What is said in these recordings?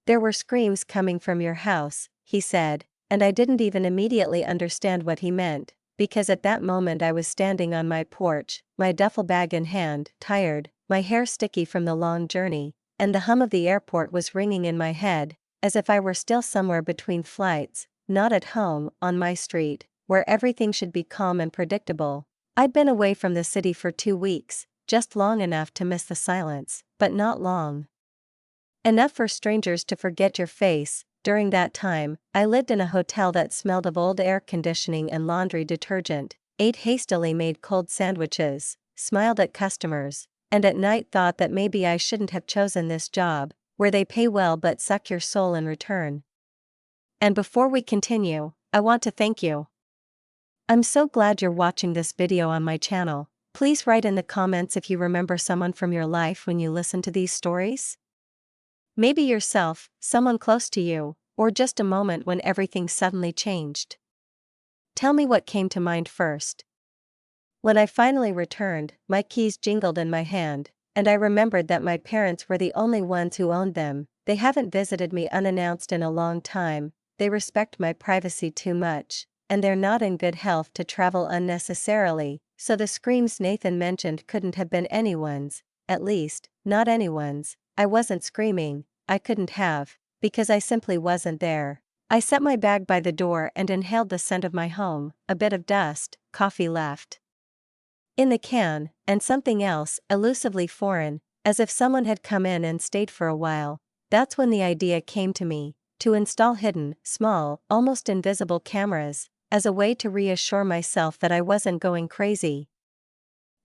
There were screams coming from your house, he said, and I didn't even immediately understand what he meant, because at that moment I was standing on my porch, my duffel bag in hand, tired, my hair sticky from the long journey, and the hum of the airport was ringing in my head, as if I were still somewhere between flights, not at home, on my street, where everything should be calm and predictable. I'd been away from the city for 2 weeks, just long enough to miss the silence, but not long enough for strangers to forget your face. During that time, I lived in a hotel that smelled of old air conditioning and laundry detergent, ate hastily made cold sandwiches, smiled at customers, and at night thought that maybe I shouldn't have chosen this job, where they pay well but suck your soul in return. And before we continue, I want to thank you. I'm so glad you're watching this video on my channel. Please write in the comments if you remember someone from your life when you listen to these stories. Maybe yourself, someone close to you, or just a moment when everything suddenly changed. Tell me what came to mind first. When I finally returned, my keys jingled in my hand, and I remembered that my parents were the only ones who owned them. They haven't visited me unannounced in a long time, they respect my privacy too much, and they're not in good health to travel unnecessarily, so the screams Nathan mentioned couldn't have been anyone's, at least, not anyone's. I wasn't screaming, I couldn't have, because I simply wasn't there. I set my bag by the door and inhaled the scent of my home, a bit of dust, coffee left in the can, and something else, elusively foreign, as if someone had come in and stayed for a while. That's when the idea came to me, to install hidden, small, almost invisible cameras, as a way to reassure myself that I wasn't going crazy.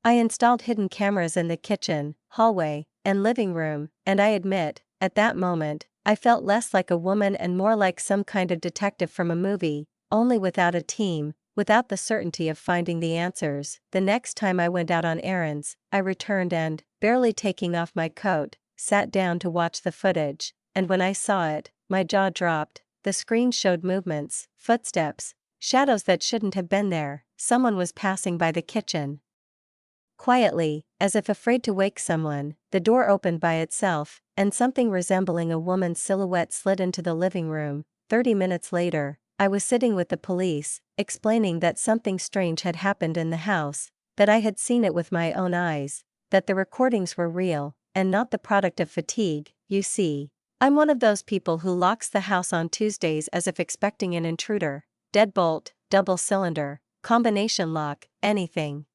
I installed hidden cameras in the kitchen, hallway, and living room, and I admit, at that moment, I felt less like a woman and more like some kind of detective from a movie, only without a team, without the certainty of finding the answers. The next time I went out on errands, I returned and, barely taking off my coat, sat down to watch the footage, and when I saw it, my jaw dropped. The screen showed movements, footsteps, shadows that shouldn't have been there. Someone was passing by the kitchen. Quietly, as if afraid to wake someone, the door opened by itself, and something resembling a woman's silhouette slid into the living room. 30 minutes later, I was sitting with the police, explaining that something strange had happened in the house, that I had seen it with my own eyes, that the recordings were real, and not the product of fatigue. You see, I'm one of those people who locks the house on Tuesdays as if expecting an intruder. Deadbolt, double cylinder, combination lock, anything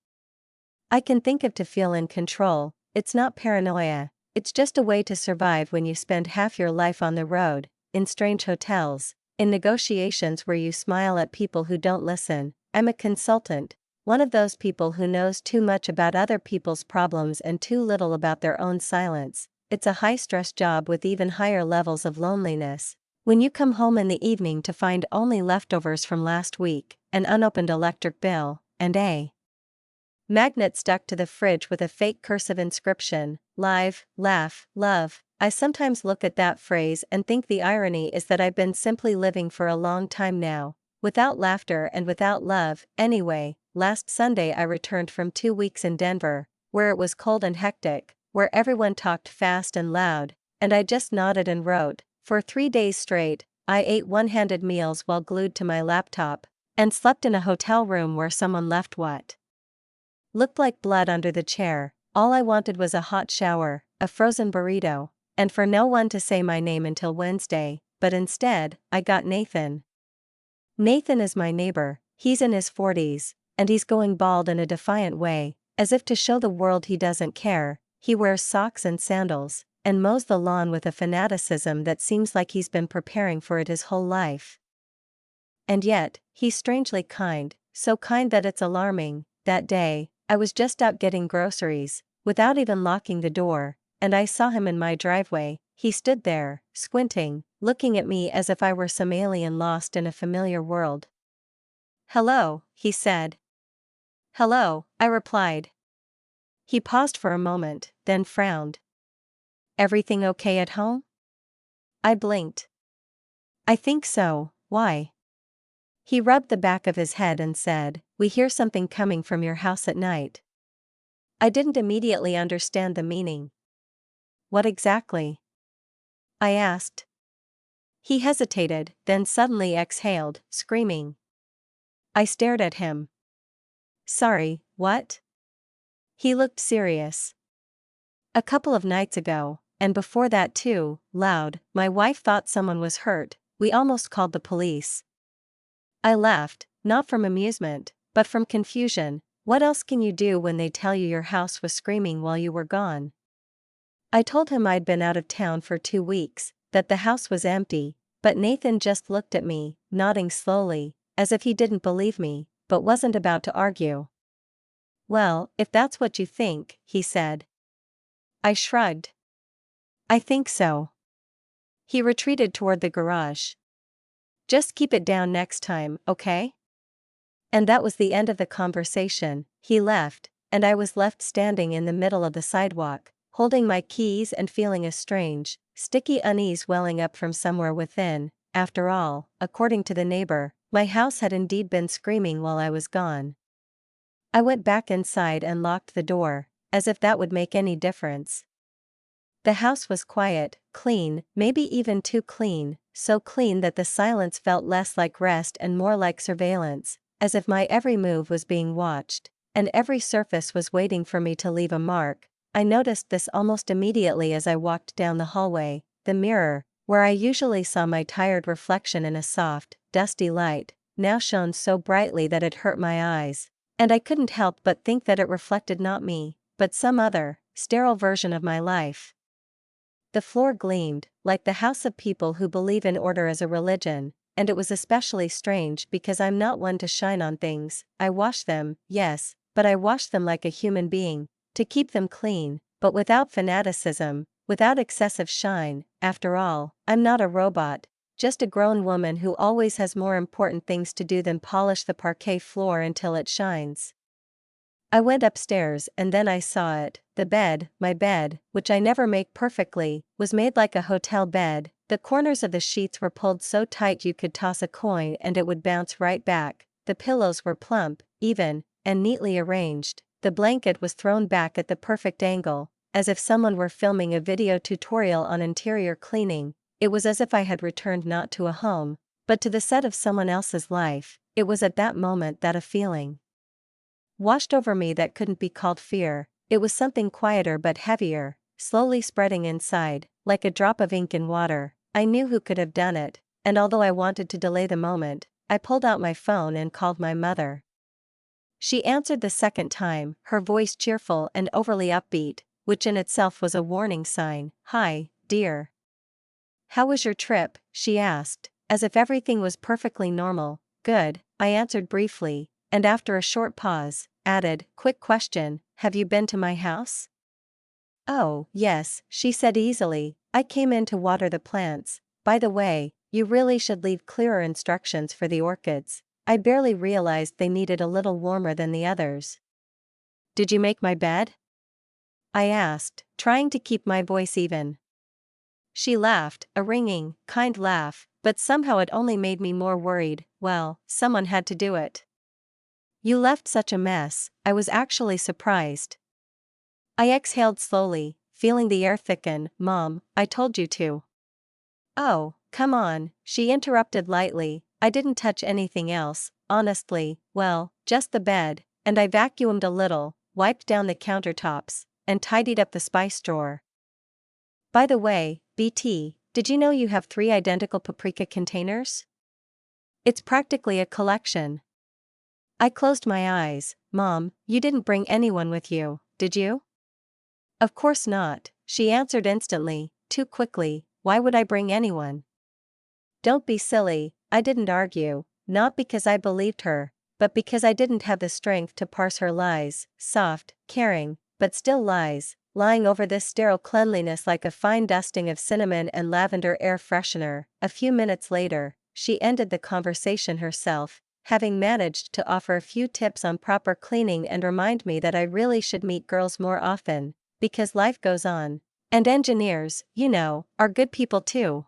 I can think of to feel in control. It's not paranoia, it's just a way to survive when you spend half your life on the road, in strange hotels, in negotiations where you smile at people who don't listen. I'm a consultant, one of those people who knows too much about other people's problems and too little about their own silence. It's a high-stress job with even higher levels of loneliness. When you come home in the evening to find only leftovers from last week, an unopened electric bill, and a magnet stuck to the fridge with a fake cursive inscription, live, laugh, love. I sometimes look at that phrase and think the irony is that I've been simply living for a long time now, without laughter and without love. Anyway, last Sunday I returned from 2 weeks in Denver, where it was cold and hectic, where everyone talked fast and loud, and I just nodded and wrote. For 3 days straight, I ate one-handed meals while glued to my laptop, and slept in a hotel room where someone left what looked like blood under the chair. All I wanted was a hot shower, a frozen burrito, and for no one to say my name until Wednesday, but instead, I got Nathan. Nathan is my neighbor. He's in his 40s, and he's going bald in a defiant way, as if to show the world he doesn't care. He wears socks and sandals, and mows the lawn with a fanaticism that seems like he's been preparing for it his whole life. And yet, he's strangely kind, so kind that it's alarming. That day, I was just out getting groceries, without even locking the door, and I saw him in my driveway. He stood there, squinting, looking at me as if I were some alien lost in a familiar world. "Hello," he said. "Hello," I replied. He paused for a moment, then frowned. "Everything okay at home?" I blinked. "I think so, why?" He rubbed the back of his head and said, "We hear something coming from your house at night." I didn't immediately understand the meaning. "What exactly?" I asked. He hesitated, then suddenly exhaled, screaming. I stared at him. Sorry, what? He looked serious. A couple of nights ago, and before that too, loud, my wife thought someone was hurt, we almost called the police. I laughed, not from amusement, but from confusion. What else can you do when they tell you your house was screaming while you were gone? I told him I'd been out of town for 2 weeks, that the house was empty, but Nathan just looked at me, nodding slowly, as if he didn't believe me, but wasn't about to argue. Well, if that's what you think, he said. I shrugged. I think so. He retreated toward the garage. Just keep it down next time, okay? And that was the end of the conversation. He left, and I was left standing in the middle of the sidewalk, holding my keys and feeling a strange, sticky unease welling up from somewhere within. After all, according to the neighbor, my house had indeed been screaming while I was gone. I went back inside and locked the door, as if that would make any difference. The house was quiet, clean, maybe even too clean, so clean that the silence felt less like rest and more like surveillance, as if my every move was being watched, and every surface was waiting for me to leave a mark. I noticed this almost immediately as I walked down the hallway. The mirror, where I usually saw my tired reflection in a soft, dusty light, now shone so brightly that it hurt my eyes, and I couldn't help but think that it reflected not me, but some other, sterile version of my life. The floor gleamed, like the house of people who believe in order as a religion, and it was especially strange because I'm not one to shine on things. I wash them, yes, but I wash them like a human being, to keep them clean, but without fanaticism, without excessive shine. After all, I'm not a robot, just a grown woman who always has more important things to do than polish the parquet floor until it shines. I went upstairs and then I saw it. The bed, my bed, which I never make perfectly, was made like a hotel bed. The corners of the sheets were pulled so tight you could toss a coin and it would bounce right back. The pillows were plump, even, and neatly arranged. The blanket was thrown back at the perfect angle, as if someone were filming a video tutorial on interior cleaning. It was as if I had returned not to a home, but to the set of someone else's life. It was at that moment that a feeling washed over me that couldn't be called fear. It was something quieter but heavier, slowly spreading inside, like a drop of ink in water. I knew who could have done it, and although I wanted to delay the moment, I pulled out my phone and called my mother. She answered the second time, her voice cheerful and overly upbeat, which in itself was a warning sign. Hi, dear. How was your trip? She asked, as if everything was perfectly normal. Good, I answered briefly, and after a short pause, added, quick question, have you been to my house? Oh, yes, she said easily, I came in to water the plants. By the way, you really should leave clearer instructions for the orchids. I barely realized they needed a little warmer than the others. Did you make my bed? I asked, trying to keep my voice even. She laughed, a ringing, kind laugh, but somehow it only made me more worried. Well, someone had to do it. You left such a mess. I was actually surprised. I exhaled slowly, feeling the air thicken. Mom, I told you to. Oh, come on, she interrupted lightly. I didn't touch anything else, honestly. Well, just the bed, and I vacuumed a little, wiped down the countertops, and tidied up the spice drawer. By the way, BT, did you know you have 3 identical paprika containers? It's practically a collection. I closed my eyes. Mom, you didn't bring anyone with you, did you? Of course not, she answered instantly, too quickly. Why would I bring anyone? Don't be silly, I didn't argue, not because I believed her, but because I didn't have the strength to parse her lies, soft, caring, but still lies, lying over this sterile cleanliness like a fine dusting of cinnamon and lavender air freshener. A few minutes later, she ended the conversation herself, having managed to offer a few tips on proper cleaning and remind me that I really should meet girls more often, because life goes on. And engineers, you know, are good people too.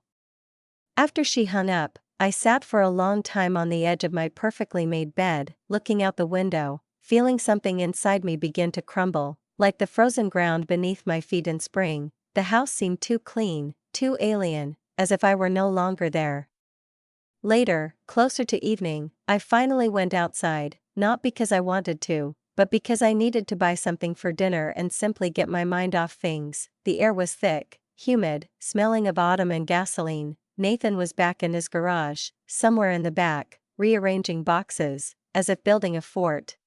After she hung up, I sat for a long time on the edge of my perfectly made bed, looking out the window, feeling something inside me begin to crumble, like the frozen ground beneath my feet in spring. The house seemed too clean, too alien, as if I were no longer there. Later, closer to evening, I finally went outside, not because I wanted to, but because I needed to buy something for dinner and simply get my mind off things. The air was thick, humid, smelling of autumn and gasoline. Nathan was back in his garage, somewhere in the back, rearranging boxes, as if building a fort.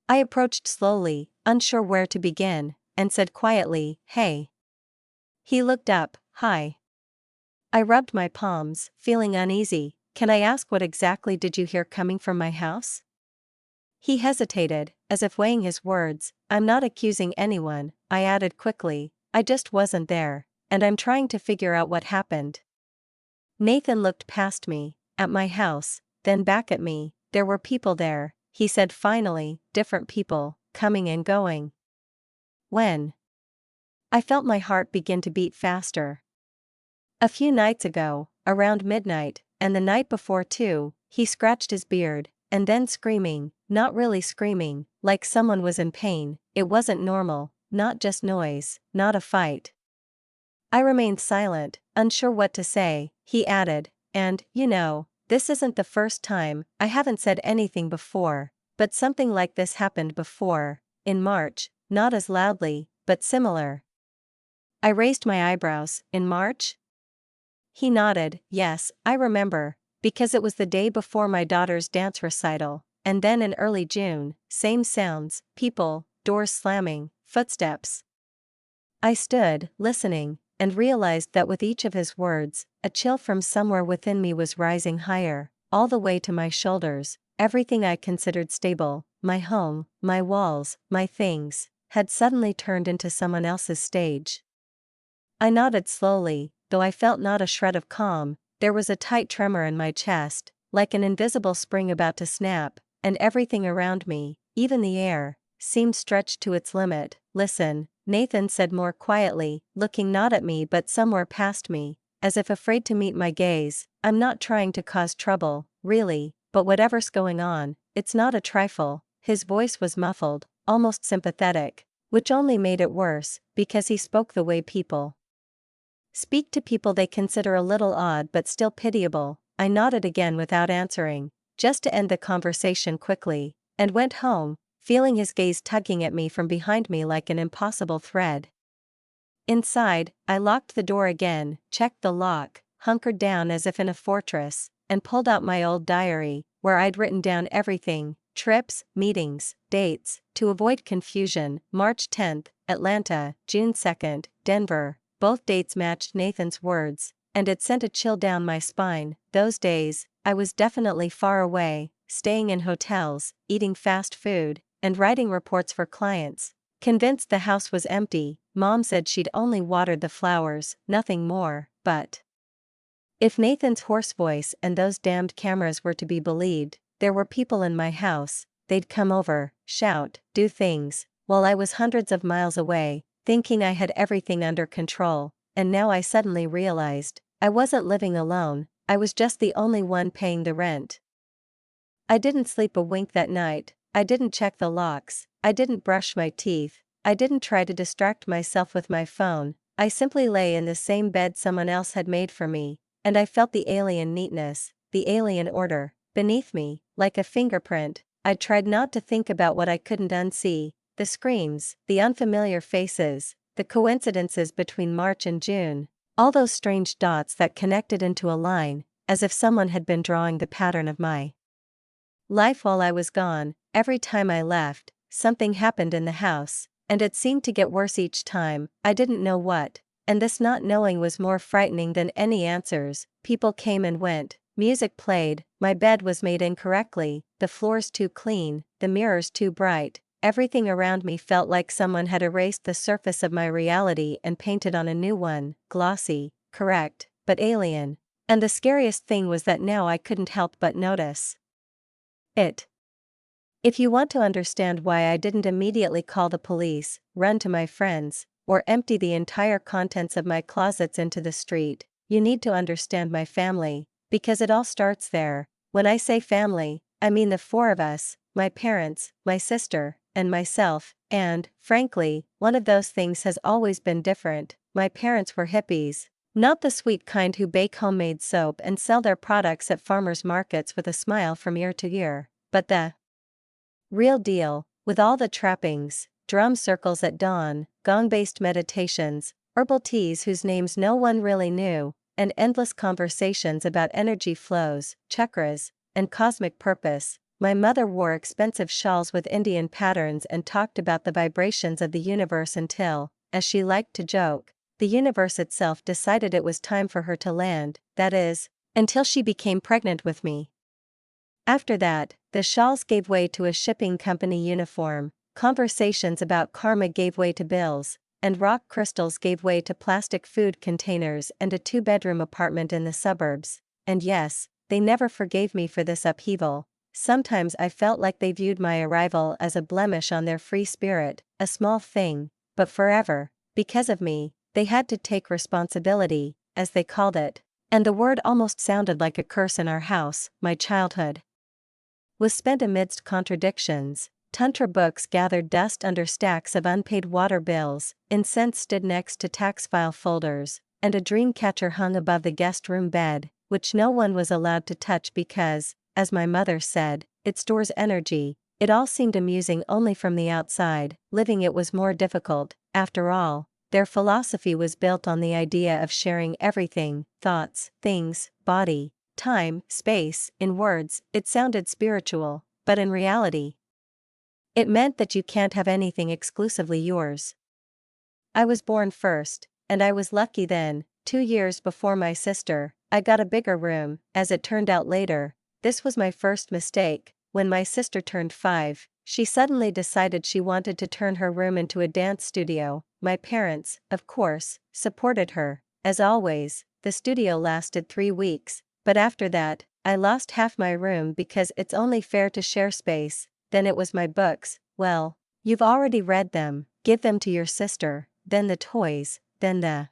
I approached slowly, unsure where to begin, and said quietly, "Hey." He looked up, "Hi." I rubbed my palms, feeling uneasy. "Can I ask what exactly did you hear coming from my house?" He hesitated, as if weighing his words. "I'm not accusing anyone," I added quickly, "I just wasn't there, and I'm trying to figure out what happened." Nathan looked past me, at my house, then back at me. "There were people there," he said finally, "different people, coming and going." "When?" I felt my heart begin to beat faster. "A few nights ago, around midnight, and the night before too." He scratched his beard, and then screaming, not really screaming, like someone was in pain. It wasn't normal, not just noise, not a fight. I remained silent, unsure what to say. He added, "And, this isn't the first time. I haven't said anything before, but something like this happened before, in March, not as loudly, but similar." I raised my eyebrows. "In March?" He nodded. "Yes, I remember, because it was the day before my daughter's dance recital, and then in early June, same sounds, people, doors slamming, footsteps." I stood, listening, and realized that with each of his words, a chill from somewhere within me was rising higher, all the way to my shoulders. Everything I considered stable, my home, my walls, my things, had suddenly turned into someone else's stage. I nodded slowly, though I felt not a shred of calm. There was a tight tremor in my chest, like an invisible spring about to snap, and everything around me, even the air, seemed stretched to its limit. "Listen," Nathan said more quietly, looking not at me but somewhere past me, as if afraid to meet my gaze. "I'm not trying to cause trouble, really, but whatever's going on, it's not a trifle." His voice was muffled, almost sympathetic, which only made it worse, because he spoke the way people speak to people they consider a little odd but still pitiable. I nodded again without answering, just to end the conversation quickly, and went home, feeling his gaze tugging at me from behind me like an impossible thread. Inside, I locked the door again, checked the lock, hunkered down as if in a fortress, and pulled out my old diary, where I'd written down everything: trips, meetings, dates, to avoid confusion. March 10th, Atlanta, June 2nd, Denver. Both dates matched Nathan's words, and it sent a chill down my spine. Those days, I was definitely far away, staying in hotels, eating fast food, and writing reports for clients. Convinced the house was empty. Mom said she'd only watered the flowers, nothing more, but if Nathan's hoarse voice and those damned cameras were to be believed, there were people in my house. They'd come over, shout, do things, while I was hundreds of miles away, thinking I had everything under control. And now I suddenly realized, I wasn't living alone, I was just the only one paying the rent. I didn't sleep a wink that night. I didn't check the locks, I didn't brush my teeth, I didn't try to distract myself with my phone. I simply lay in the same bed someone else had made for me, and I felt the alien neatness, the alien order, beneath me, like a fingerprint. I tried not to think about what I couldn't unsee: the screams, the unfamiliar faces, the coincidences between March and June, all those strange dots that connected into a line, as if someone had been drawing the pattern of my life while I was gone. Every time I left, something happened in the house, and it seemed to get worse each time. I didn't know what, and this not knowing was more frightening than any answers. People came and went, music played, my bed was made incorrectly, the floors too clean, the mirrors too bright. Everything around me felt like someone had erased the surface of my reality and painted on a new one, glossy, correct, but alien. And the scariest thing was that now I couldn't help but notice it. If you want to understand why I didn't immediately call the police, run to my friends, or empty the entire contents of my closets into the street, you need to understand my family, because it all starts there. When I say family, I mean the four of us: my parents, my sister, and myself. And, frankly, one of those things has always been different. My parents were hippies. Not the sweet kind who bake homemade soap and sell their products at farmers markets with a smile from ear to ear, but the real deal, with all the trappings: drum circles at dawn, gong-based meditations, herbal teas whose names no one really knew, and endless conversations about energy flows, chakras, and cosmic purpose. My mother wore expensive shawls with Indian patterns and talked about the vibrations of the universe until, as she liked to joke, the universe itself decided it was time for her to land, that is, until she became pregnant with me. After that, the shawls gave way to a shipping company uniform, conversations about karma gave way to bills, and rock crystals gave way to plastic food containers and a 2-bedroom apartment in the suburbs. And yes, they never forgave me for this upheaval. Sometimes I felt like they viewed my arrival as a blemish on their free spirit, a small thing, but forever, because of me, they had to take responsibility, as they called it. And the word almost sounded like a curse in our house. My childhood was spent amidst contradictions. Tantra books gathered dust under stacks of unpaid water bills, incense stood next to tax file folders, and a dream catcher hung above the guest room bed, which no one was allowed to touch because, as my mother said, it stores energy. It all seemed amusing only from the outside. Living it was more difficult. After all, their philosophy was built on the idea of sharing everything: thoughts, things, body, time, space. In words, it sounded spiritual, but in reality, it meant that you can't have anything exclusively yours. I was born first, and I was lucky then. 2 years before my sister, I got a bigger room. As it turned out later, this was my first mistake. When my sister turned 5, she suddenly decided she wanted to turn her room into a dance studio. My parents, of course, supported her. As always, the studio lasted 3 weeks, but after that, I lost half my room because it's only fair to share space. Then it was my books. Well, you've already read them, give them to your sister, then the toys, then the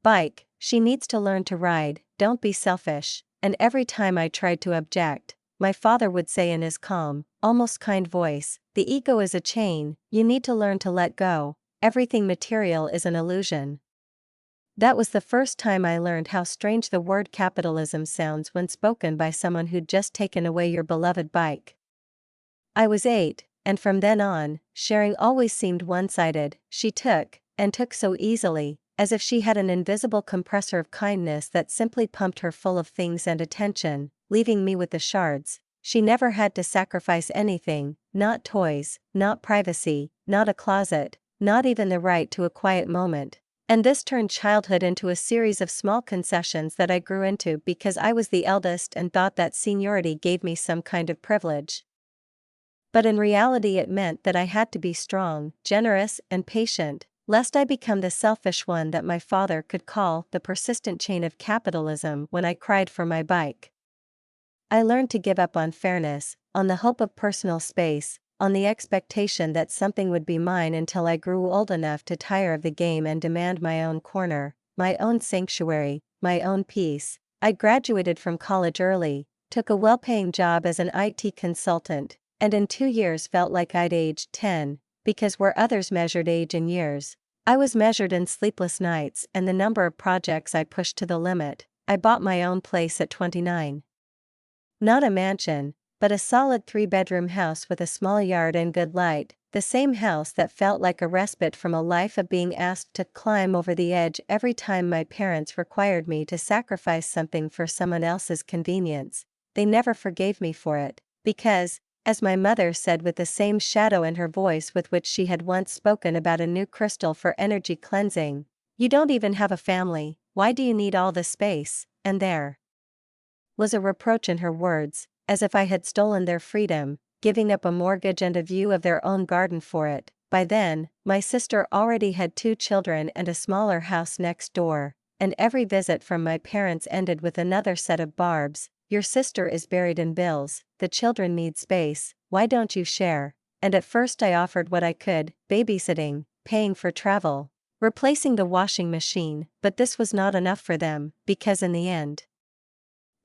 bike. She needs to learn to ride, don't be selfish. And every time I tried to object, my father would say in his calm, almost kind voice, the ego is a chain, you need to learn to let go. Everything material is an illusion. That was the first time I learned how strange the word capitalism sounds when spoken by someone who'd just taken away your beloved bike. I was 8, and from then on, sharing always seemed one-sided. She took, and took so easily, as if she had an invisible compressor of kindness that simply pumped her full of things and attention, leaving me with the shards. She never had to sacrifice anything, not toys, not privacy, not a closet, not even the right to a quiet moment. And this turned childhood into a series of small concessions that I grew into because I was the eldest and thought that seniority gave me some kind of privilege. But in reality it meant that I had to be strong, generous, and patient, lest I become the selfish one that my father could call the persistent chain of capitalism when I cried for my bike. I learned to give up on fairness, on the hope of personal space, on the expectation that something would be mine until I grew old enough to tire of the game and demand my own corner, my own sanctuary, my own peace. I graduated from college early, took a well-paying job as an IT consultant, and in 2 years felt like I'd aged 10, because where others measured age in years, I was measured in sleepless nights and the number of projects I pushed to the limit. I bought my own place at 29. Not a mansion, but a solid 3-bedroom house with a small yard and good light, the same house that felt like a respite from a life of being asked to climb over the edge every time my parents required me to sacrifice something for someone else's convenience. They never forgave me for it, because, as my mother said with the same shadow in her voice with which she had once spoken about a new crystal for energy cleansing, you don't even have a family, why do you need all this space? And there was a reproach in her words, as if I had stolen their freedom, giving up a mortgage and a view of their own garden for it. By then, my sister already had 2 children and a smaller house next door, and every visit from my parents ended with another set of barbs. Your sister is buried in bills, the children need space, why don't you share? And at first I offered what I could, babysitting, paying for travel, replacing the washing machine, but this was not enough for them, because in the end,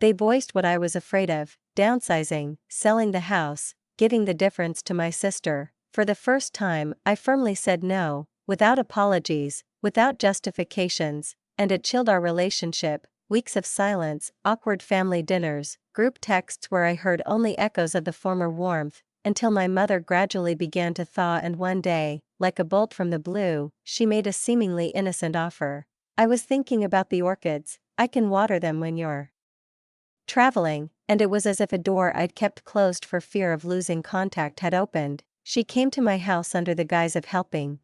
they voiced what I was afraid of: downsizing, selling the house, giving the difference to my sister. For the first time, I firmly said no, without apologies, without justifications, and it chilled our relationship. Weeks of silence, awkward family dinners, group texts where I heard only echoes of the former warmth, until my mother gradually began to thaw, and one day, like a bolt from the blue, she made a seemingly innocent offer. "I was thinking about the orchids, I can water them when you're traveling," and it was as if a door I'd kept closed for fear of losing contact had opened. She came to my house under the guise of helping.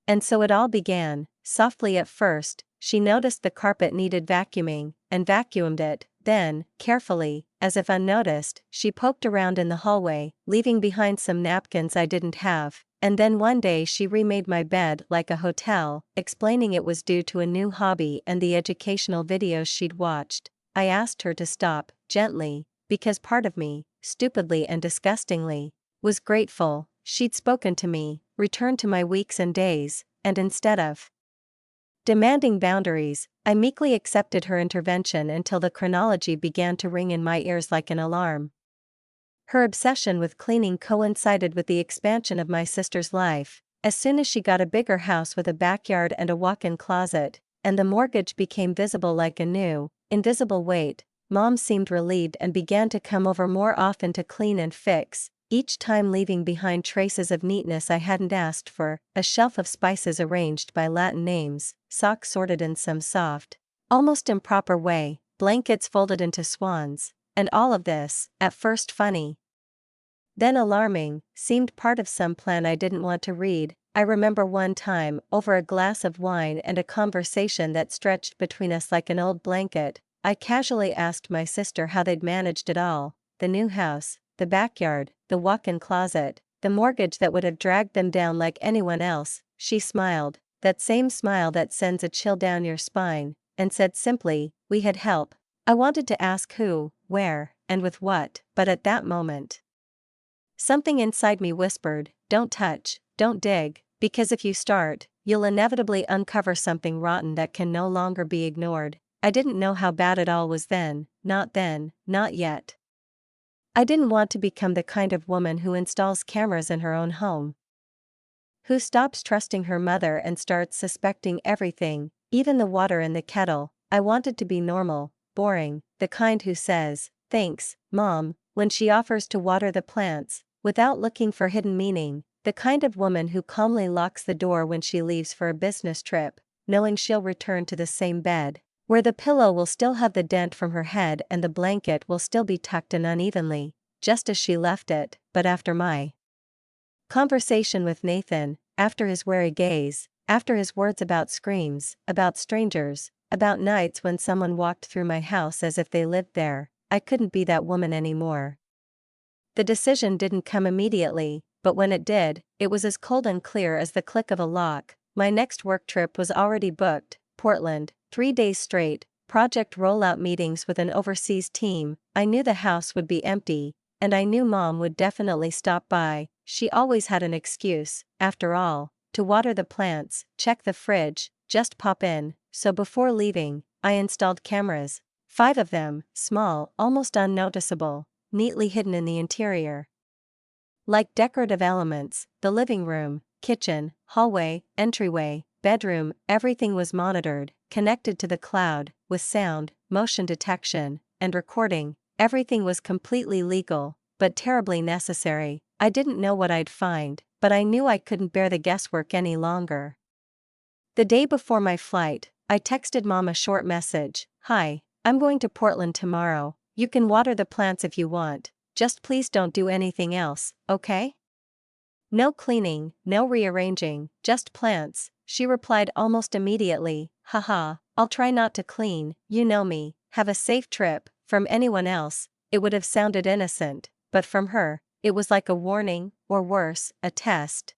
And so it all began. Softly at first, she noticed the carpet needed vacuuming, and vacuumed it. Then, carefully, as if unnoticed, she poked around in the hallway, leaving behind some napkins I didn't have. And then one day she remade my bed like a hotel, explaining it was due to a new hobby and the educational videos she'd watched. I asked her to stop, gently, because part of me, stupidly and disgustingly, was grateful she'd spoken to me, returned to my weeks and days, and instead of demanding boundaries, I meekly accepted her intervention until the chronology began to ring in my ears like an alarm. Her obsession with cleaning coincided with the expansion of my sister's life. As soon as she got a bigger house with a backyard and a walk-in closet, and the mortgage became visible like a new, invisible weight, Mom seemed relieved and began to come over more often to clean and fix, each time leaving behind traces of neatness I hadn't asked for: a shelf of spices arranged by Latin names, socks sorted in some soft, almost improper way, blankets folded into swans, and all of this, at first funny, then alarming, seemed part of some plan I didn't want to read. I remember one time, over a glass of wine and a conversation that stretched between us like an old blanket, I casually asked my sister how they'd managed it all: the new house, the backyard, the walk-in closet, the mortgage that would have dragged them down like anyone else. She smiled, that same smile that sends a chill down your spine, and said simply, "We had help." I wanted to ask who, where, and with what, but at that moment, something inside me whispered, "Don't touch, don't dig, because if you start, you'll inevitably uncover something rotten that can no longer be ignored." I didn't know how bad it all was then, not yet. I didn't want to become the kind of woman who installs cameras in her own home, who stops trusting her mother and starts suspecting everything, even the water in the kettle. I wanted to be normal, boring, the kind who says, "Thanks, Mom," when she offers to water the plants, without looking for hidden meaning, the kind of woman who calmly locks the door when she leaves for a business trip, knowing she'll return to the same bed, where the pillow will still have the dent from her head and the blanket will still be tucked in unevenly, just as she left it. But after my conversation with Nathan, after his wary gaze, after his words about screams, about strangers, about nights when someone walked through my house as if they lived there, I couldn't be that woman anymore. The decision didn't come immediately, but when it did, it was as cold and clear as the click of a lock. My next work trip was already booked: Portland, 3 days straight, project rollout meetings with an overseas team. I knew the house would be empty, and I knew Mom would definitely stop by. She always had an excuse, after all, to water the plants, check the fridge, just pop in. So before leaving, I installed cameras. 5 of them, small, almost unnoticeable, neatly hidden in the interior. Like decorative elements, the living room, kitchen, hallway, entryway, bedroom, everything was monitored, connected to the cloud, with sound, motion detection, and recording. Everything was completely legal, but terribly necessary. I didn't know what I'd find, but I knew I couldn't bear the guesswork any longer. The day before my flight, I texted Mom a short message: "Hi, I'm going to Portland tomorrow. You can water the plants if you want. Just please don't do anything else, okay? No cleaning, no rearranging, just plants." She replied almost immediately, "Haha, I'll try not to clean, you know me. Have a safe trip." From anyone else, it would have sounded innocent, but from her, it was like a warning, or worse, a test.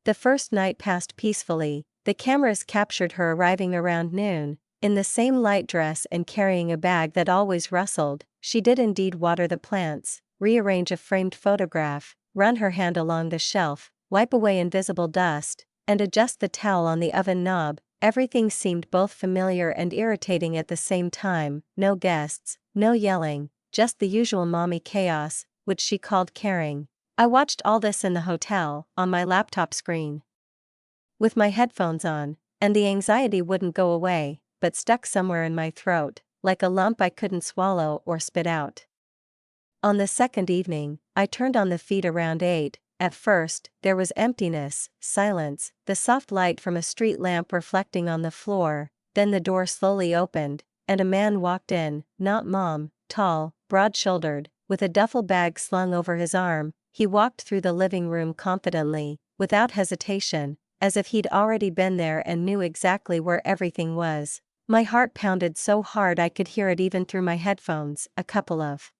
The first night passed peacefully. The cameras captured her arriving around noon, in the same light dress and carrying a bag that always rustled. She did indeed water the plants, rearrange a framed photograph, run her hand along the shelf, wipe away invisible dust, and adjust the towel on the oven knob. Everything seemed both familiar and irritating at the same time. No guests, no yelling, just the usual mommy chaos, which she called caring. I watched all this in the hotel, on my laptop screen, with my headphones on, and the anxiety wouldn't go away, but stuck somewhere in my throat, like a lump I couldn't swallow or spit out. On the second evening, I turned on the feed around 8. At first, there was emptiness, silence, the soft light from a street lamp reflecting on the floor. Then the door slowly opened, and a man walked in, not Mom, tall, broad-shouldered, with a duffel bag slung over his arm. He walked through the living room confidently, without hesitation, as if he'd already been there and knew exactly where everything was. My heart pounded so hard I could hear it even through my headphones. A couple of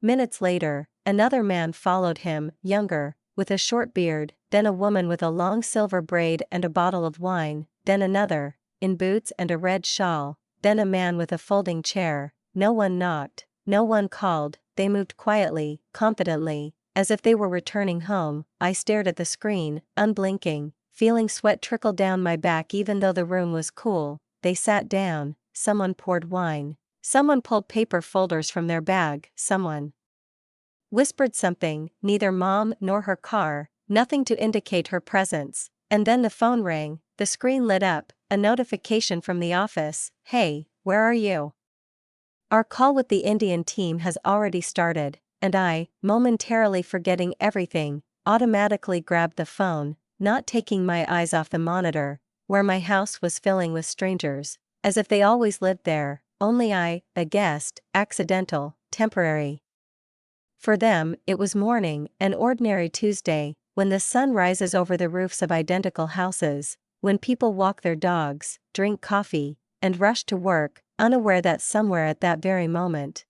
minutes later, another man followed him, younger, with a short beard, then a woman with a long silver braid and a bottle of wine, then another, in boots and a red shawl, then a man with a folding chair. No one knocked, no one called, they moved quietly, confidently, as if they were returning home. I stared at the screen, unblinking, feeling sweat trickle down my back even though the room was cool. They sat down, someone poured wine. Someone pulled paper folders from their bag, someone whispered something, neither Mom nor her car, nothing to indicate her presence, and then the phone rang, the screen lit up, a notification from the office. "Hey, where are you? Our call with the Indian team has already started," and I, momentarily forgetting everything, automatically grabbed the phone, not taking my eyes off the monitor, where my house was filling with strangers, as if they always lived there. Only I, a guest, accidental, temporary. For them, it was morning, an ordinary Tuesday, when the sun rises over the roofs of identical houses, when people walk their dogs, drink coffee, and rush to work, unaware that somewhere at that very moment,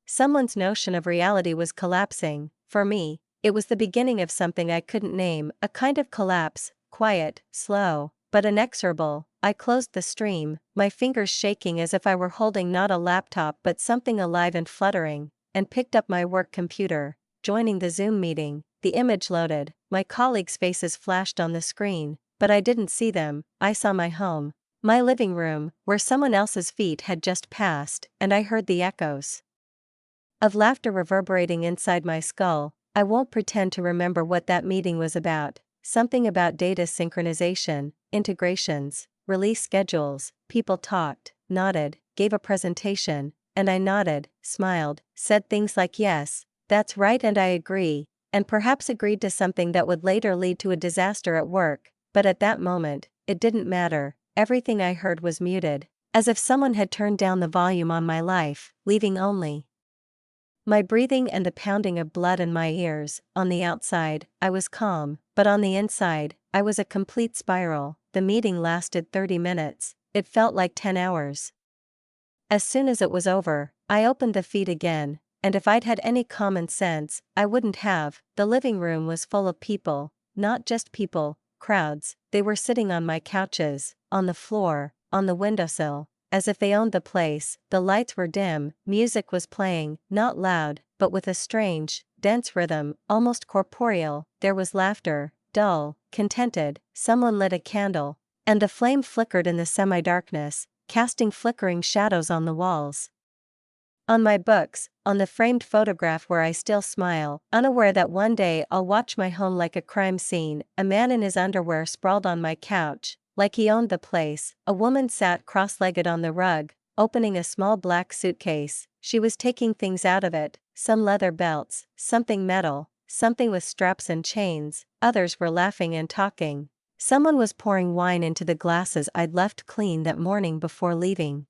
someone's notion of reality was collapsing. For me, it was the beginning of something I couldn't name, a kind of collapse, quiet, slow, but inexorable. I closed the stream, my fingers shaking as if I were holding not a laptop but something alive and fluttering, and picked up my work computer, joining the Zoom meeting. The image loaded, my colleagues' faces flashed on the screen, but I didn't see them. I saw my home, my living room, where someone else's feet had just passed, and I heard the echoes of laughter reverberating inside my skull. I won't pretend to remember what that meeting was about. Something about data synchronization, integrations, release schedules. People talked, nodded, gave a presentation, and I nodded, smiled, said things like yes, that's right and I agree, and perhaps agreed to something that would later lead to a disaster at work. But at that moment, it didn't matter. Everything I heard was muted, as if someone had turned down the volume on my life, leaving only my breathing and the pounding of blood in my ears. On the outside, I was calm, but on the inside, I was a complete spiral. The meeting lasted 30 minutes, it felt like 10 hours. As soon as it was over, I opened the feed again, and if I'd had any common sense, I wouldn't have. The living room was full of people, not just people, crowds. They were sitting on my couches, on the floor, on the windowsill, as if they owned the place. The lights were dim, music was playing, not loud, but with a strange, dense rhythm, almost corporeal. There was laughter, dull, contented. Someone lit a candle, and the flame flickered in the semi-darkness, casting flickering shadows on the walls, on my books, on the framed photograph where I still smile, unaware that one day I'll watch my home like a crime scene. A man in his underwear sprawled on my couch, like he owned the place. A woman sat cross-legged on the rug, opening a small black suitcase. She was taking things out of it, some leather belts, something metal, something with straps and chains. Others were laughing and talking. Someone was pouring wine into the glasses I'd left clean that morning before leaving.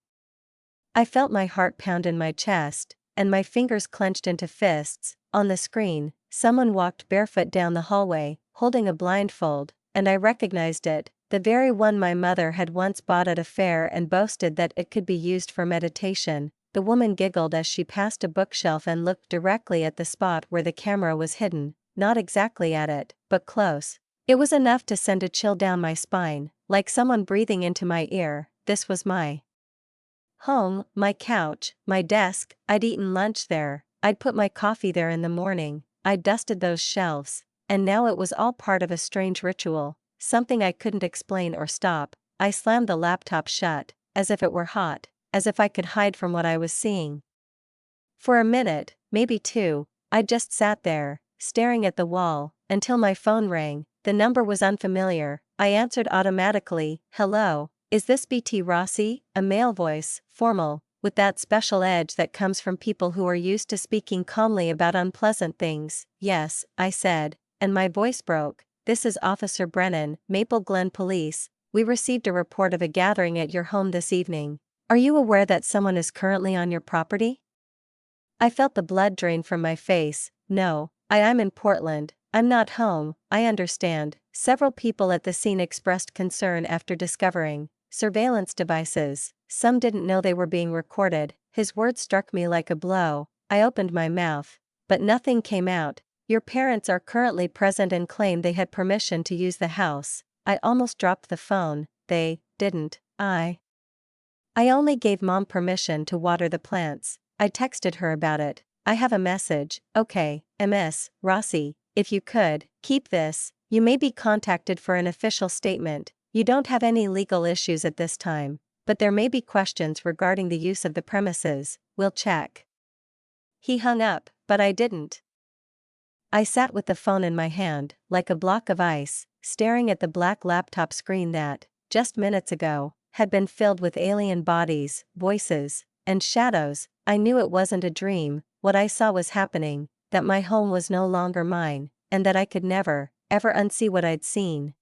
I felt my heart pound in my chest, and my fingers clenched into fists. On the screen, someone walked barefoot down the hallway, holding a blindfold, and I recognized it, the very one my mother had once bought at a fair and boasted that it could be used for meditation. The woman giggled as she passed a bookshelf and looked directly at the spot where the camera was hidden, not exactly at it, but close. It was enough to send a chill down my spine, like someone breathing into my ear. This was my home, my couch, my desk. I'd eaten lunch there, I'd put my coffee there in the morning, I'd dusted those shelves, and now it was all part of a strange ritual, something I couldn't explain or stop. I slammed the laptop shut, as if it were hot, as if I could hide from what I was seeing. For a minute, maybe two, I just sat there, staring at the wall, until my phone rang. The number was unfamiliar. I answered automatically, "Hello, is this BT Rossi?" A male voice, formal, with that special edge that comes from people who are used to speaking calmly about unpleasant things. "Yes," I said, and my voice broke. "This is Officer Brennan, Maple Glen Police. We received a report of a gathering at your home this evening. Are you aware that someone is currently on your property?" I felt the blood drain from my face. "No, I'm in Portland. I'm not home." "I understand." Several people at the scene expressed concern after discovering surveillance devices. Some didn't know they were being recorded. His words struck me like a blow. I opened my mouth, but nothing came out. "Your parents are currently present and claim they had permission to use the house." I almost dropped the phone. "They didn't." I only gave Mom permission to water the plants. I texted her about it. "I have a message." "Okay, Ms. Rossi, if you could, keep this. You may be contacted for an official statement. You don't have any legal issues at this time, but there may be questions regarding the use of the premises. We'll check." He hung up, but I didn't. I sat with the phone in my hand, like a block of ice, staring at the black laptop screen that, just minutes ago, had been filled with alien bodies, voices, and shadows. I knew it wasn't a dream. What I saw was happening, that my home was no longer mine, and that I could never, ever unsee what I'd seen.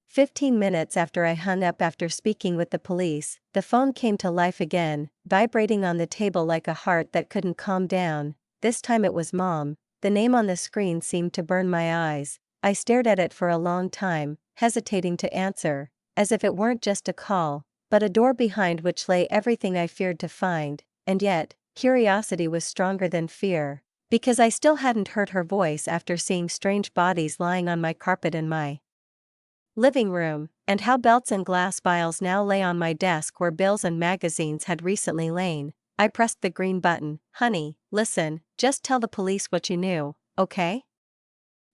15 minutes after I hung up after speaking with the police, the phone came to life again, vibrating on the table like a heart that couldn't calm down. This time it was Mom. The name on the screen seemed to burn my eyes. I stared at it for a long time, hesitating to answer, as if it weren't just a call, but a door behind which lay everything I feared to find. And yet, curiosity was stronger than fear, because I still hadn't heard her voice after seeing strange bodies lying on my carpet in my living room, and how belts and glass vials now lay on my desk where bills and magazines had recently lain. I pressed the green button. "Honey, listen, just tell the police what you knew, okay?"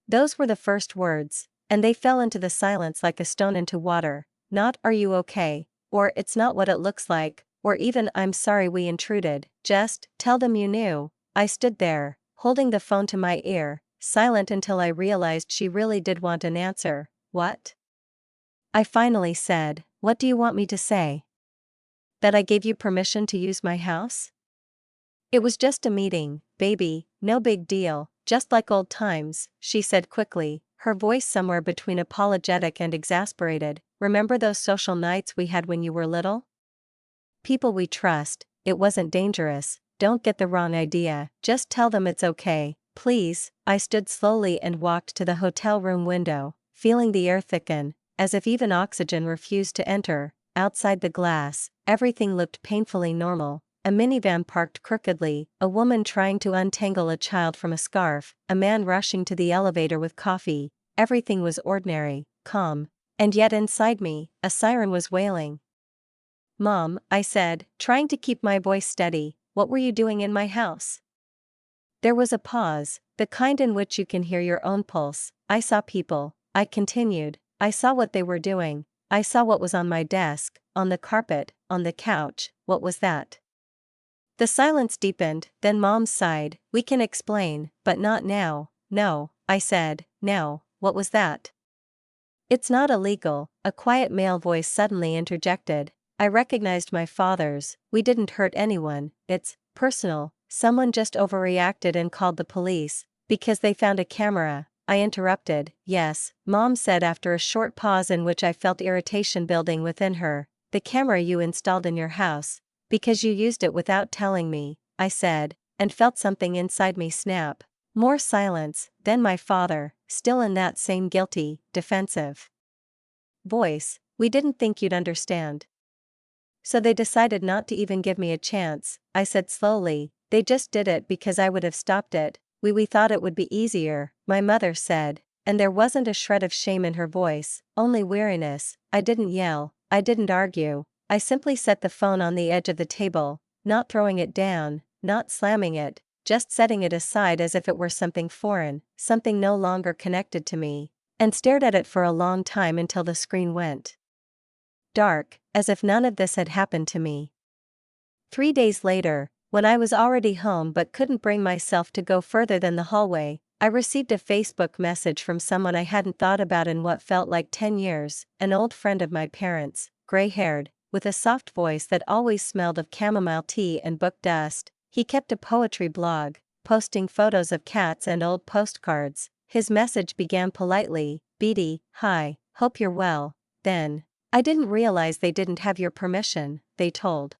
Those were the first words, and they fell into the silence like a stone into water. Not "Are you okay?" or "It's not what it looks like," or even "I'm sorry we intruded." Just, "Tell them you knew." I stood there, holding the phone to my ear, silent until I realized she really did want an answer. "What?" I finally said. "What do you want me to say? That I gave you permission to use my house?" "It was just a meeting, baby, no big deal, just like old times," she said quickly, her voice somewhere between apologetic and exasperated. "Remember those social nights we had when you were little? People we trust. It wasn't dangerous. Don't get the wrong idea. Just tell them it's okay, please." I stood slowly and walked to the hotel room window, feeling the air thicken, as if even oxygen refused to enter. Outside the glass, everything looked painfully normal. A minivan parked crookedly, a woman trying to untangle a child from a scarf, a man rushing to the elevator with coffee. Everything was ordinary, calm. And yet inside me, a siren was wailing. "Mom," I said, trying to keep my voice steady, "what were you doing in my house?" There was a pause, the kind in which you can hear your own pulse. "I saw people," I continued. "I saw what they were doing. I saw what was on my desk, on the carpet, on the couch." "What was that?" The silence deepened, then Mom sighed. "We can explain, but not now." "No," I said, "no." "What was that?" "It's not illegal," a quiet male voice suddenly interjected. I recognized my father's. "We didn't hurt anyone. It's personal. Someone just overreacted and called the police, because they found a camera." I interrupted. "Yes," Mom said after a short pause in which I felt irritation building within her. "The camera you installed in your house. Because you used it without telling me," I said, and felt something inside me snap. More silence, then my father, still in that same guilty, defensive voice. "We didn't think you'd understand. So they decided not to even give me a chance," I said slowly. "They just did it because I would have stopped it. We thought it would be easier," my mother said, and there wasn't a shred of shame in her voice, only weariness. I didn't yell, I didn't argue. I simply set the phone on the edge of the table, not throwing it down, not slamming it, just setting it aside as if it were something foreign, something no longer connected to me, and stared at it for a long time until the screen went dark, as if none of this had happened to me. 3 days later, when I was already home but couldn't bring myself to go further than the hallway, I received a Facebook message from someone I hadn't thought about in what felt like 10 years, an old friend of my parents, gray-haired, with a soft voice that always smelled of chamomile tea and book dust. He kept a poetry blog, posting photos of cats and old postcards. His message began politely, "Beatty, hi, hope you're well." Then, "I didn't realize they didn't have your permission," they told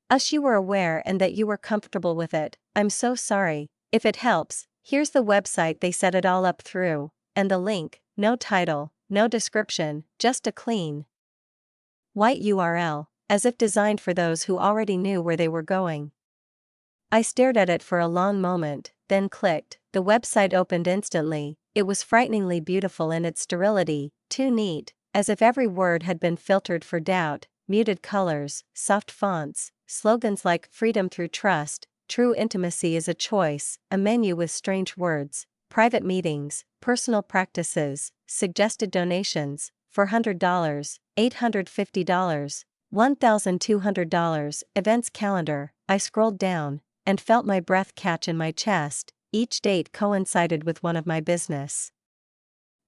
us you were aware and that you were comfortable with it. "I'm so sorry. If it helps, here's the website they set it all up through, and the link." No title, no description, just a clean, white URL, as if designed for those who already knew where they were going. I stared at it for a long moment, then clicked. The website opened instantly. It was frighteningly beautiful in its sterility, too neat, as if every word had been filtered for doubt. Muted colors, soft fonts, slogans like "Freedom through trust," "True intimacy is a choice," a menu with strange words, "Private meetings," "Personal practices," "Suggested donations," $400, $850, $1,200, "Events calendar." I scrolled down and felt my breath catch in my chest. Each date coincided with one of my business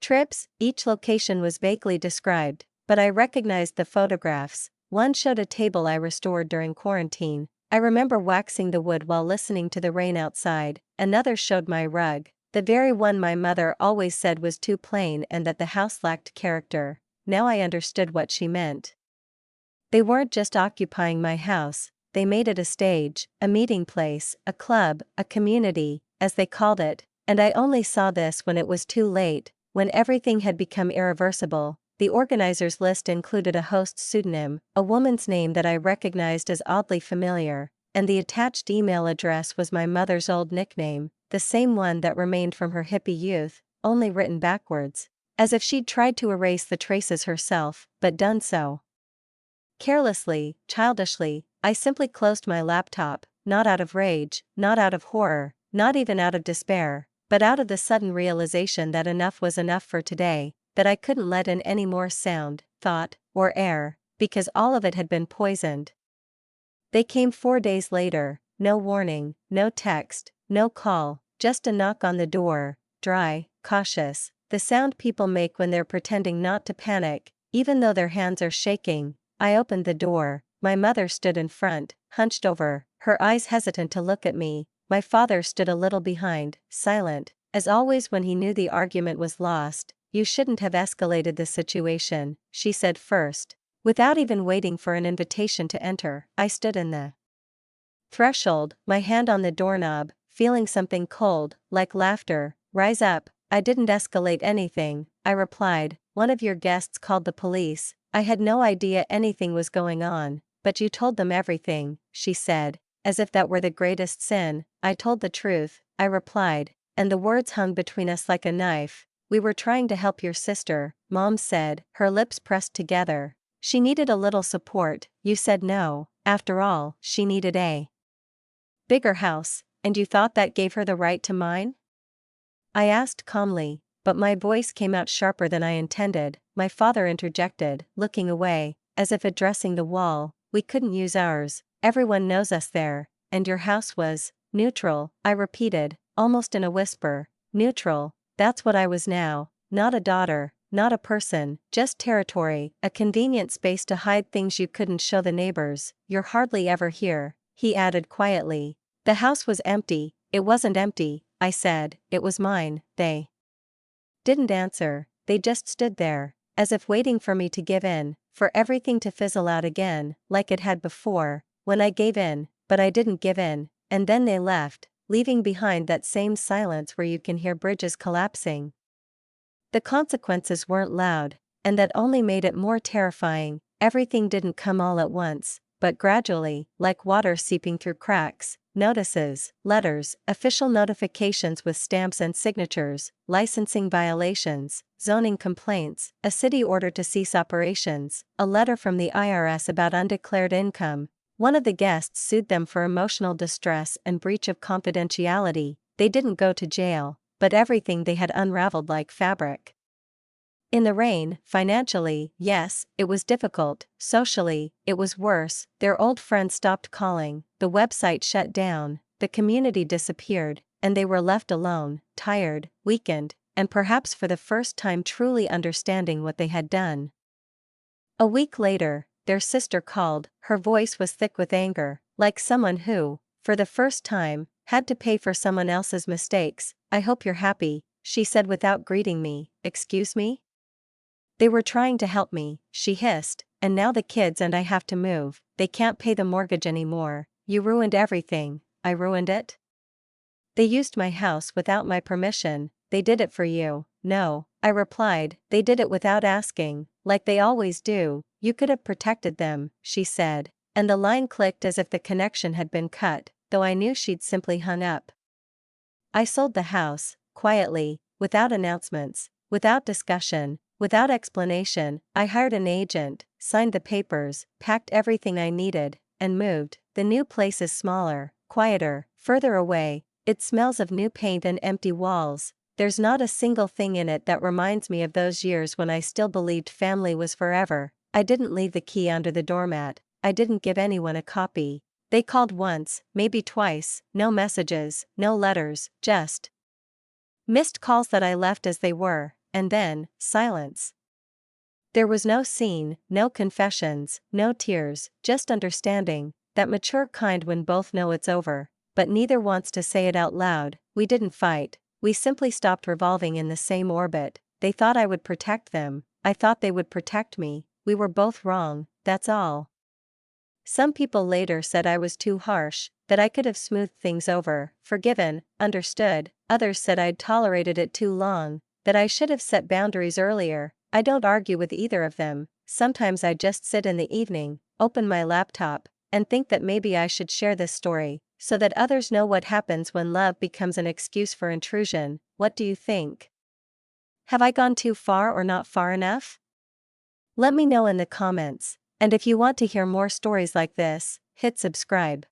trips. Each location was vaguely described, but I recognized the photographs. One showed a table I restored during quarantine. I remember waxing the wood while listening to the rain outside. Another showed my rug, the very one my mother always said was too plain and that the house lacked character. Now I understood what she meant. They weren't just occupying my house, they made it a stage, a meeting place, a club, a community, as they called it, and I only saw this when it was too late, when everything had become irreversible. The organizers' list included a host's pseudonym, a woman's name that I recognized as oddly familiar, and the attached email address was my mother's old nickname, the same one that remained from her hippie youth, only written backwards, as if she'd tried to erase the traces herself, but done so carelessly, childishly. I simply closed my laptop, not out of rage, not out of horror, not even out of despair, but out of the sudden realization that enough was enough for today, that I couldn't let in any more sound, thought, or air, because all of it had been poisoned. They came 4 days later, no warning, no text, no call, just a knock on the door, dry, cautious, the sound people make when they're pretending not to panic, even though their hands are shaking. I opened the door. My mother stood in front, hunched over, her eyes hesitant to look at me. My father stood a little behind, silent, as always when he knew the argument was lost. "You shouldn't have escalated the situation," she said first. Without even waiting for an invitation to enter, I stood in the threshold, my hand on the doorknob, feeling something cold, like laughter, rise up. "I didn't escalate anything," I replied. "One of your guests called the police. I had no idea anything was going on, but you told them everything," she said, as if that were the greatest sin. "I told the truth," I replied, and the words hung between us like a knife. "We were trying to help your sister," Mom said, her lips pressed together. "She needed a little support. You said no. After all, she needed a bigger house, and you thought that gave her the right to mine?" I asked calmly, but my voice came out sharper than I intended. My father interjected, looking away, as if addressing the wall. "We couldn't use ours. Everyone knows us there. And your house was neutral," I repeated, almost in a whisper. "Neutral, that's what I was now. Not a daughter, not a person, just territory, a convenient space to hide things you couldn't show the neighbors. You're hardly ever here," he added quietly. "The house was empty." "It wasn't empty," I said, "it was mine." They didn't answer, they just stood there, as if waiting for me to give in, for everything to fizzle out again, like it had before, when I gave in, but I didn't give in, and then they left, leaving behind that same silence where you can hear bridges collapsing. The consequences weren't loud, and that only made it more terrifying. Everything didn't come all at once, but gradually, like water seeping through cracks. Notices, letters, official notifications with stamps and signatures, licensing violations, zoning complaints, a city order to cease operations, a letter from the IRS about undeclared income. One of the guests sued them for emotional distress and breach of confidentiality. They didn't go to jail, but everything they had unraveled like fabric. In the rain, financially, yes, it was difficult. Socially, it was worse. Their old friends stopped calling, the website shut down, the community disappeared. and they were left alone, tired, weakened, and perhaps for the first time truly understanding what they had done. A week later, their sister called. Her voice was thick with anger, like someone who, for the first time, had to pay for someone else's mistakes. "I hope you're happy," she said without greeting me. "Excuse me?" "They were trying to help me," she hissed, "and now the kids and I have to move. They can't pay the mortgage anymore. You ruined everything." "I ruined it?" "They used my house without my permission. They did it for you." "No," I replied, "they did it without asking, like they always do. You could have protected them," she said, and the line clicked as if the connection had been cut, though I knew she'd simply hung up. I sold the house, quietly, without announcements, without discussion, without explanation. I hired an agent, signed the papers, packed everything I needed, and moved. The new place is smaller, quieter, further away. It smells of new paint and empty walls. There's not a single thing in it that reminds me of those years when I still believed family was forever. I didn't leave the key under the doormat. I didn't give anyone a copy. They called once, maybe twice, no messages, no letters, just missed calls that I left as they were, and then, silence. There was no scene, no confessions, no tears, just understanding, that mature kind when both know it's over, but neither wants to say it out loud. We didn't fight, we simply stopped revolving in the same orbit. They thought I would protect them, I thought they would protect me. We were both wrong, that's all. Some people later said I was too harsh, that I could have smoothed things over, forgiven, understood. Others said I'd tolerated it too long, that I should have set boundaries earlier. I don't argue with either of them. Sometimes I just sit in the evening, open my laptop, and think that maybe I should share this story, so that others know what happens when love becomes an excuse for intrusion. What do you think? Have I gone too far or not far enough? Let me know in the comments. And if you want to hear more stories like this, hit subscribe.